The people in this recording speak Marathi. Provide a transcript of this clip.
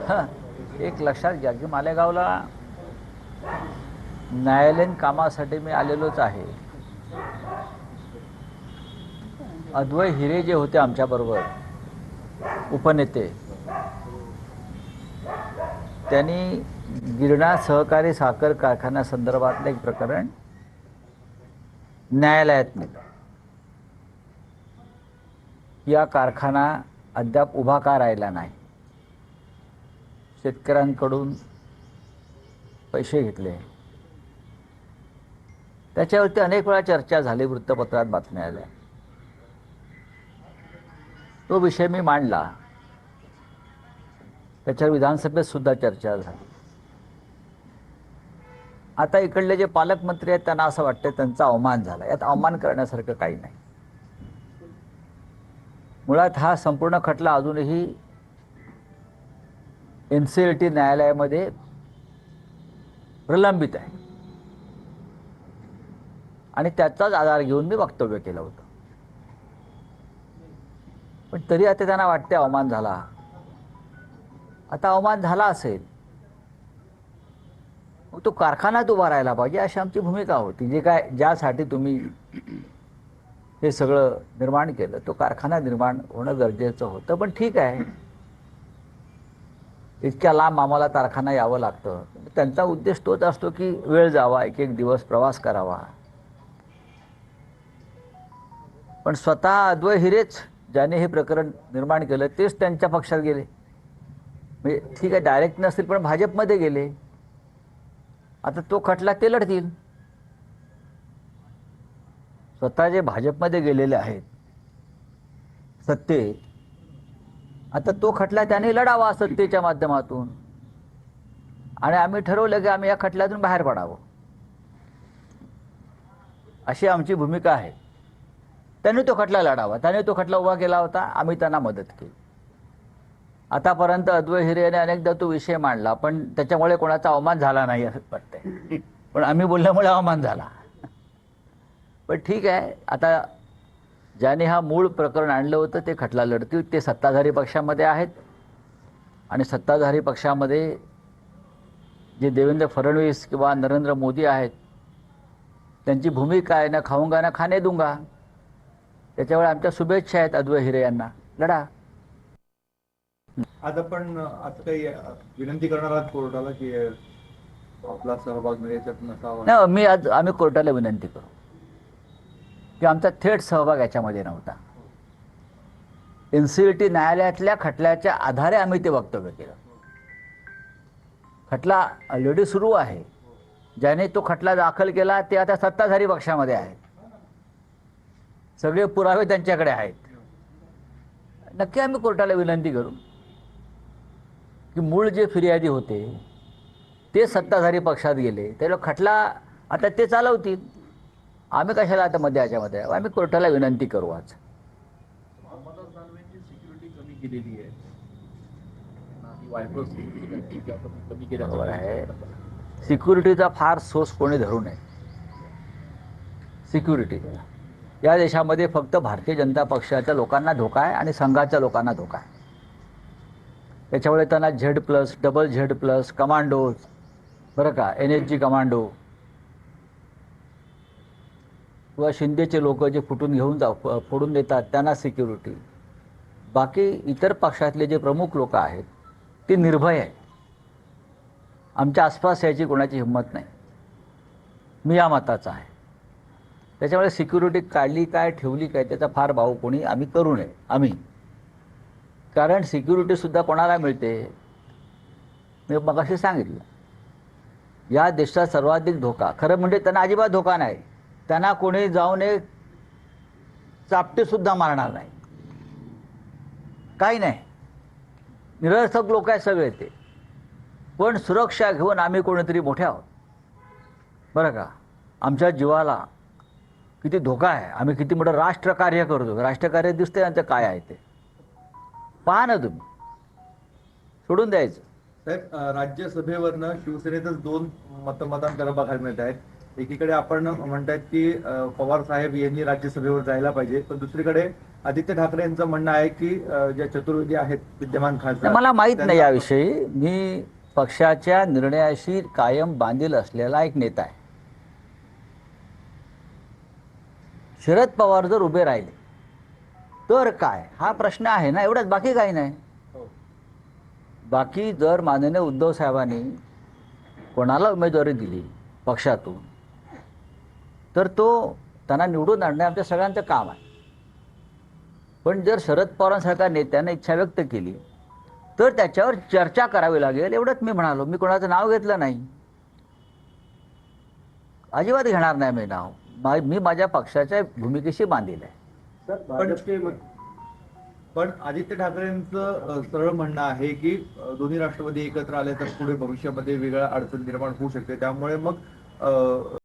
हां, एक लक्षात घ्या की मालेगावला न्यायालयीन कामासाठी मी आलेलोच आहे. अद्वै हिरे जे होते आमच्याबरोबर उपनेते, त्यांनी गिरणा सहकारी साखर कारखान्यासंदर्भातलं एक प्रकरण न्यायालयात नेलं. या कारखाना अद्याप उभा का राहिला नाही, शेतकऱ्यांकडून पैसे घेतले, त्याच्यावरती अनेक वेळा चर्चा झाली, वृत्तपत्रात बातम्या आल्या. तो विषय मी मांडला, त्याच्यावर विधानसभेत सुद्धा चर्चा झाली. आता इकडले जे पालकमंत्री आहेत त्यांना असं वाटतं त्यांचा अवमान झाला. यात अवमान करण्यासारखं काही नाही. मुळात हा संपूर्ण खटला अजूनही NCLT न्यायालयामध्ये प्रलंबित आहे आणि त्याचाच आधार घेऊन मी वक्तव्य केलं होतं. पण तरी आता त्यांना वाटते अवमान झाला. आता अवमान झाला असेल मग तो कारखानाच उभा राहायला पाहिजे अशी आमची भूमिका होती. जे काय ज्यासाठी तुम्ही हे सगळं निर्माण केलं तो कारखाना निर्माण होणं गरजेचं होतं. पण ठीक आहे, इतक्या लांब आम्हाला कारखाना यावं लागतं. त्यांचा उद्देश तोच असतो की वेळ जावा, एक एक दिवस प्रवास करावा. पण स्वतः अद्वै हिरेच ज्याने हे प्रकरण निर्माण केलं तेच त्यांच्या पक्षात गेले. म्हणजे ठीक आहे, डायरेक्ट नसतील पण भाजपमध्ये गेले. आता तो खटला ते लढतील. स्वतः जे भाजपमध्ये गेलेले आहेत सत्तेत, आता तो खटला त्याने लढावा सत्तेच्या माध्यमातून. आणि आम्ही ठरवलं की आम्ही या खटल्यातून बाहेर पडावं, अशी आमची भूमिका आहे. त्यांनी तो खटला लढावा, त्याने तो खटला उभा केला होता, आम्ही त्यांना मदत केली. आतापर्यंत अद्वै हिरे यांनी अनेकदा तो विषय मांडला, पण त्याच्यामुळे कोणाचा अवमान झाला नाही असं वाटतंय. पण आम्ही बोलल्यामुळे अवमान झाला. पण ठीक आहे, आता ज्याने हा मूळ प्रकरण आणलं होतं ते खटला लढतील. ते सत्ताधारी पक्षामध्ये आहेत आणि सत्ताधारी पक्षामध्ये जे देवेंद्र फडणवीस किंवा नरेंद्र मोदी आहेत त्यांची भूमिका आहे ना खाऊंगा ना खाने दूंगा. त्याच्यामुळे आमच्या शुभेच्छा आहेत अद्वै हिरे यांना. लढा. आज आपण आता काही विनंती करणार आहात कोर्टाला की आपला सहभाग याच्यात नसावा? नाही, आम्ही कोर्टाला विनंती करू की आमचा थेट सहभाग याच्यामध्ये नव्हता. NCLT न्यायालयातल्या खटल्याच्या आधारे आम्ही ते वक्तव्य केलं. खटला ऑलरेडी सुरू आहे. ज्याने तो खटला दाखल केला ते आता सत्ताधारी पक्षामध्ये आहेत. सगळे पुरावे त्यांच्याकडे आहेत. नक्की आम्ही कोर्टाला विनंती करू की मूळ जे फिर्यादी होते ते सत्ताधारी पक्षात गेले, त्याला खटला आता ते चालवतील. आम्ही कशाला आता मध्ये याच्यामध्ये? आम्ही कोर्टाला विनंती करू. आज सिक्युरिटी कमी केलेली आहे. बरोबर आहे. सिक्युरिटीचा फार सोर्स कोणी धरू नये. सिक्युरिटी या देशामध्ये फक्त भारतीय जनता पक्षाच्या लोकांना धोका आहे आणि संघाच्या लोकांना धोका आहे. त्याच्यामुळे त्यांना Z+, डबल Z+, कमांडोज, बरं का, NSG कमांडो किंवा शिंदेचे लोक जे फुटून घेऊन फोडून देतात त्यांना सिक्युरिटी. बाकी इतर पक्षातले जे प्रमुख लोक आहेत ते निर्भय आहेत. आमच्या आसपास याची कोणाची हिंमत नाही. मी या मताचा आहे. त्याच्यामुळे सिक्युरिटी काढली काय ठेवली काय त्याचा फार भाव कोणी आम्ही करू नये. आम्ही कारण सिक्युरिटीसुद्धा कोणाला मिळते मी मगाशी सांगितलं. या देशात सर्वाधिक धोका, खरं म्हणजे त्यांना अजिबात धोका नाही. त्यांना कोणी जाऊन एक चापटेसुद्धा मारणार नाही, काही नाही. निरर्थक लोक आहेत सगळे ते. पण सुरक्षा घेऊन आम्ही कोणीतरी मोठे आहोत, बरं का. आमच्या जीवाला किती धोका आहे. आम्ही किती मोठं राष्ट्रकार्य करतो. राष्ट्रकार्य दिसते यांचं काय आहे ते पहा ना तुम्ही. सोडून द्यायचं. साहेब, राज्यसभेवरनं शिवसेनेतच 2 मतांतर बघायला मिळत आहेत. एकीकडे आपण म्हणतायत की पवार साहेब यांनी राज्यसभेवर जायला पाहिजे, पण दुसरीकडे आदित्य ठाकरे यांचं म्हणणं आहे की ज्या चतुर्वेदी आहेत विद्यमान खासदार मला माहीत नाही त्यांना- याविषयी. मी पक्षाच्या निर्णयाशी कायम बांधील असलेला एक नेता आहे. शरद पवार जर उभे राहिले तर काय हा प्रश्न आहे ना, एवढंच, बाकी काही नाही. हो. बाकी जर माननीय उद्धव साहेबांनी कोणाला उमेदवारी दिली पक्षातून तर तो त्यांना निवडून आणणे आमच्या सगळ्यांचं काम आहे. पण जर शरद पवारांसारख्या नेत्याने इच्छा व्यक्त केली तर त्याच्यावर चर्चा करावी लागेल, एवढंच मी म्हणालो. मी कोणाचं नाव घेतलं नाही, अजिबात घेणार नाही मी नाव. मी माझ्या पक्षाच्या भूमिकेशी बांधील आहे. पण आदित्य ठाकरेंचं सरळ म्हणणं आहे की दोन्ही राष्ट्रवादी एकत्र आले तर पुढे भविष्यामध्ये वेगळ्या अडचण निर्माण होऊ शकते, त्यामुळे मग